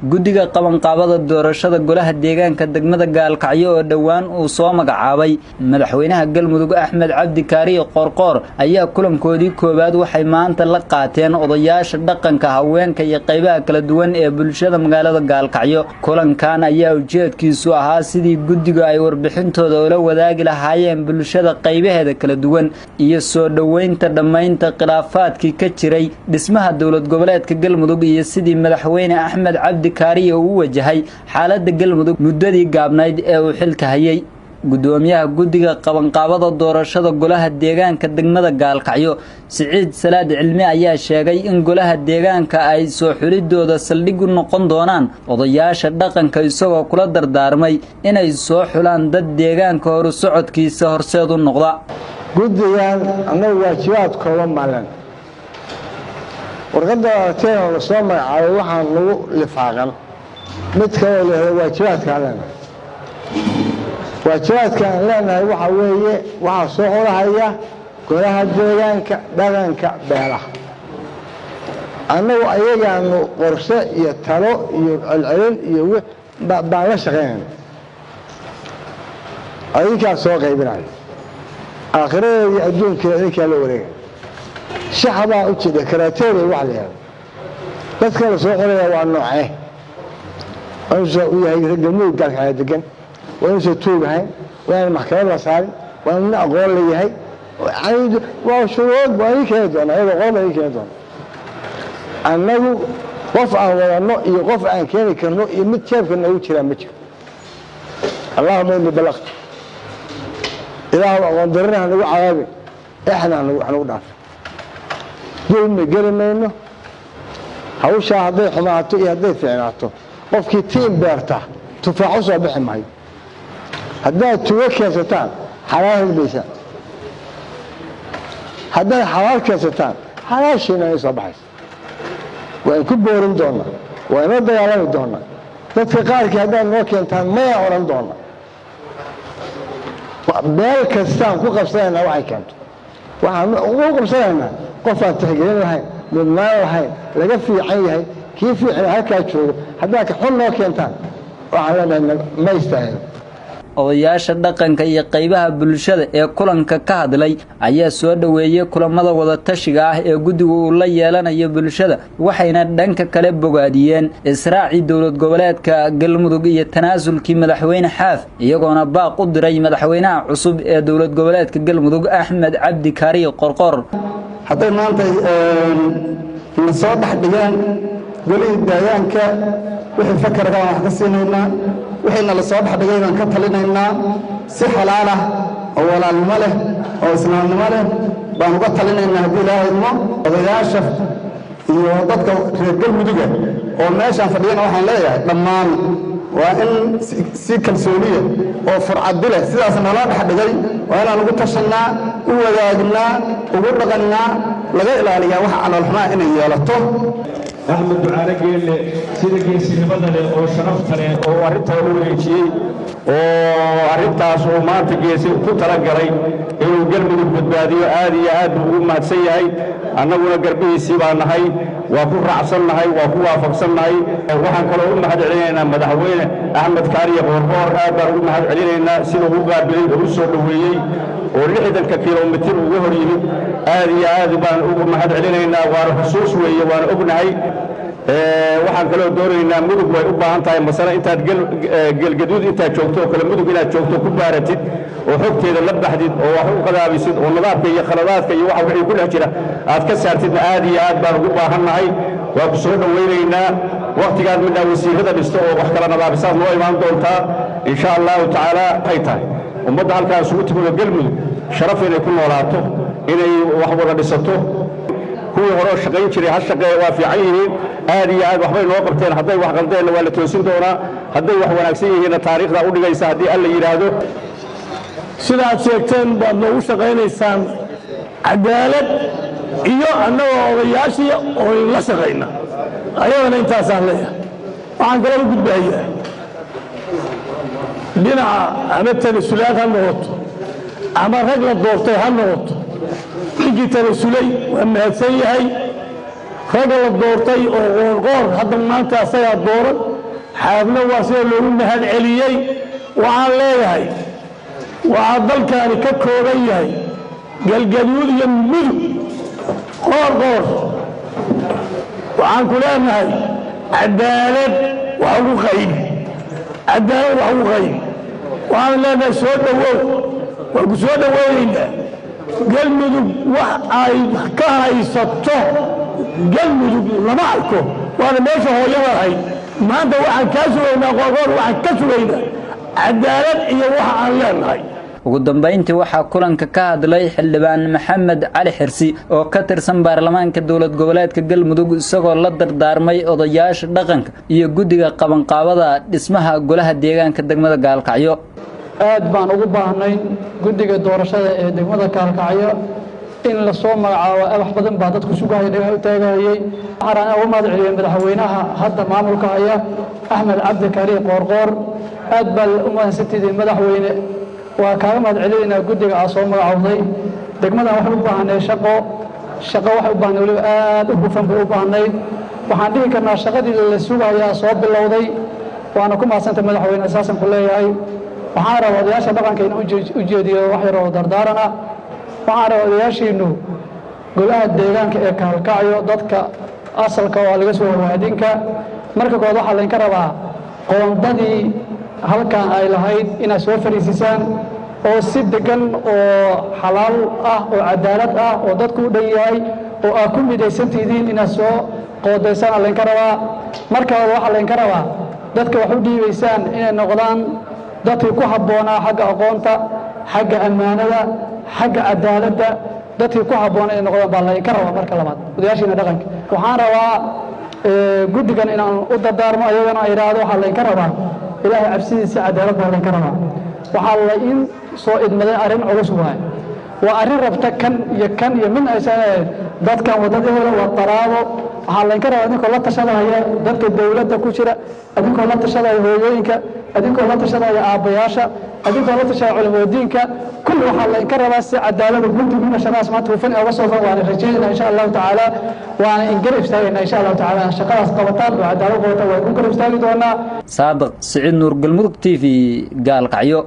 guddiga qabanqaabada doorashada golaha deegaanka degmada Gaalkacyo oo dhawaan uu soo magacaabay madaxweynaha Galmudug Axmed Cabdi Kaariye Qorqor ayaa kulankoodii koobaad waxay maanta la qaateen odayaasha dhaqanka haweenka iyo qaybaha kala duwan ee bulshada magaalada Gaalkacyo. Kulankan ayaa ujeedkiisu ahaa sidii guddiga ay warbixintooda ula wadaagi lahaayeen bulshada qaybaheeda kala duwan iyo soo dhaweynta dhamaynta khilaafaadkii ka jiray dhismaha dowlad goboleedka Galmudug iyo sidii madaxweyne Axmed Cabdi Kaariye uu wajahay xaaladda Galmudug muddadii gaabnayd ee uu xilka hayay. gudoomiyaha guddiga qabanqaabada doorashada golaha deegaanka degmada Gaalkacyo Siciid Salaad Cilmi ayaa sheegay in golaha deegaanka ay soo xulidooda saldhig u noqon doonaan odayaasha dhaqanka isagoo kula dardaarmay inay soo xulaan dad deegaanka hor socodkiisa horseed u noqda. guddigan anagu waajibaadkooda maalan warqadda aragtida oo soo magacaabay waxaan lagu lifaaqan mid kale leh waajibaadka aan leenahay waxa weeye waxa soo xulahaya golaha deegaanka dhaqanka beelaha anagu ayagaanu qorshe iyo talo iyo celcelin iyo baan la shaqeynayna adinkaa soo qaybinaya aakhirada iyo adduunkeeda idinkaa la wareegay shacabaa u jira karaateeda wax la yidhahdo dadka la soo xulaya waa noocee wanuusa u yahay Galmudug Gaalkacyo degan wanuusa tuugahayn waan maxkamad la saarin waan nin aqoon leeyahay waa shuruud waa idinkeeda doona iyadoo qodob idinkeeda doona annagu qof aan wadano iyo qof aan keeni karno iyo mid jeebka noogu jiraa ma jiro allahuma inni balaqtu ilaahu aqoon darinaha nagu cadaabin exnaa nagu dhaafay dulmi geli mayno hawshaa hadday xumaato iyo hadday fiicnaato qofkii tiin beerta tufaaxu soo bixi maayo haddaad tuugo keensataan xalaal helbaysaan haddaad xalaal keensataan xalaashiina ay soo baxaysa waan ku boorin doonaa waa inoo dagaalami doonaa dadka qaarkii haddaad noo keentaan maya odhan doona meel kastaan ku qabsanaynaa waxay keento waxaan ugu qabsanaynaa qof aan tixgelin lahayn mudnaan lahayn laga fiican yahay kii fiicna halkaa joogo haddaad ka xun noo keentaan waxaan leenahay ma istaahilo. odayaasha dhaqanka iyo qaybaha bulshada ee kulanka ka hadlay ayaa soo dhaweeyay kulamada wada tashiga ah ee guddigu uu la yeelanayo bulshada waxayna dhanka kale bogaadiyeen israaci dowlad goboleedka Galmudug iyo tanaasulkii madaxweyne Xaaf iyagoona baaq u diray madaxweynaha cusub ee dowlad goboleedka Galmudug Axmed Cabdi Kaariye Qorqor. hadday maanta la soo dhaxdhigaan golihii deegaanka wixii fakarka wax ka siinaynaa wixina la soo dhaxdhigay baan ka talinaynaa si xalaal ah oo walaalnimo leh oo islaamnimo leh baan uga talinaynaa haddii ilaahay idmo odayaasha iyo dadka reer Galmudug oo meeshaan fadhiyana waxaan leeyahay dhammaan waa in si kalsooniya oo furcad leh sidaas nala dhaxdhigay waa inaan ugu tashanaa u wadaagnaa ugu dhaqannaa laga ilaaliyaa waxa aan xumaa inay yeelato. أحمد على جيل سيدك سينبضل أو شرفتنا أو أريد أوليكي أو أريد أسوء ما تجيسي كتر جري إنه قلب البدادي آدي آد وما تسيهاي أنا ولا قربي سيبان هاي وأكون رأسنا هاي وأكون وافقسنا هاي وحن كلهم ما حد علينا مدحوين أحمد كاري غرور هذا ما حد علينا سينه قابل رسول ويي وريحة كيلومتر وجهري آدي بان ما حد علينا وارخصوص ويي وأنا أبنهاي waxaan kaloo doonaynaa mudug way u baahan tahay masala intaad galgaduud intaad joogto oo kale mudug inaad joogto ku baaratid oo xogteeda la baxdid oo wax u qadaabisid oo nidaamka iyo khaladaadka iyo waxa wixii ku dhex jira aad ka saartidna aad iyo aad baan ugu baahannahay waa ku soo dhawaynaynaa waqtigaad midna wasiirada dhisto oo wax kala nadaabisaad noo imaan doontaa insha allahu tacaala waxay tahay ummadda halkaa isugu timid Galmudug sharaf inay ku noolaato inay wax wada dhisato kuwii hore shaqayn jiray ha shaqeey waa fiican yihiin aad iyo aad waxbay noo qabteen hadday wax qaldeen waa la toosin doonaa hadday wax wanaagsan yihiin taariikhda u dhigaysa haddii alla yiraahdo sida aad sheegteen baad noogu shaqaynaysaan cadaalad iyo annagoo odayaashii oo la shaqayna ayadana intaasaan leeyahay waxaan kala gudbayaa dhinaca ama tanasulaad ha noqoto ama rag la doortay ha noqoto ninkii tanasulay waa mahadsan yahay ragga la doortay oo qoorqoor hadda maanta asagaa dooran xaabna waa sida loogu mahad celiyey waxaan leeyahay waxaa dalkaani ka kooban yahay galgaduud iyo mudug qoorqoor waxaan ku leenahay cadaalad wax ugu qaybi cadaalad wax ugu qaybi waxaan leenahay soo dhawow waan ku soo dhaweynaynaa galmudug wax ay ka haysato galmudug lama arko waana meesha hooyada ahayd maanta waxaan kaa sugaynaa qoorqoor waxaan ka sugaynaa cadaalad iyo waxa aan leenahay ugu dambeyntii waxaa kulanka ka hadlay xildhibaan maxamed cali xirsi oo ka tirsan baarlamaanka dowlad goboleedka galmudug isagoo la dardaarmay odayaasha dhaqanka iyo guddiga qabanqaabada dhismaha golaha deegaanka degmada gaalkacyo aad baan ugu baahnay guddiga doorashada ee degmada gaalkacyo in la soo magacaabo wax badan baa dadku sugahaya dhagaha u taagahayay waxaan ugu mahad celiyey madaxweynaha hadda maamulka haya axmed cabdi kaariye qoorqoor aad baa u mahadsantihiin madaxweyne waa kaaga mahad celinaynaa guddiga aa soo magacowday degmadan waxay u baahnay shaqo waxay u baahnay weliba aad u hufan bay u baahnayd waxaan dhihi karnaa shaqadii la sugayaa soo bilowday waana ku mahadsantay madaxweyne saasan ku leeyahay waxaan rabaa odayaasha dhaqanka inaan u jeediyo wax yar oo dardaarana waxaan rabaa odayaashiinnu golaha deegaanka ee gaalkacyo dadka asalka waa laga soo warwaadinka marka kood waxaa laydinka rabaa qoondadii halkan ay lahayd inaad soo fariisisaan oo si degan oo xalaal ah oo cadaalad ah oo dadku u dhan yahay oo aad ku midaysantihiin inaad soo qoodaysaan laydinka rabaa markaa waxaa laydinka rabaa dadka wax u dhiibaysaan inay noqdaan dadkii ku habboonaa xagga aqoonta xagga ammaanada xagga cadaaladda dadkii ku habboona inay noqdaan baa laydinka rabaa marka labaad odayaashiina dhaqanka waxaan rabaa guddigan inaan u dardaarmo ayagana ay idhaahdo waxaa laydinka rabaa ilaahay cabsidiisa cadaalad baa laydinka rabaa waxaa la in soo idmaday arrin culus waaye waa arrin rabta kan iyo min aysan dadkan waddadeeda waa daraabo waxaa laydinka rabaa idinkoo la tashadaya dadka dawladda ku jira idinkoo la tashadaya hooyooyinka idinkoo la tashadaya aabbayaasha idinkoo la tashadaya culimadiinka kulli waxaa laydinka rabaa si cadaalada guddiguna shaqadaas maanta hufan ee uga soo far waana rajaynayna insha allahu tacaala waana ingarab istaagayna insha allahu tacaala shaqadaas qabataan oo cadaalad qabata waan ku garab istaagi doonaa saadiq siciid nuur galmudug TV gaalkacyo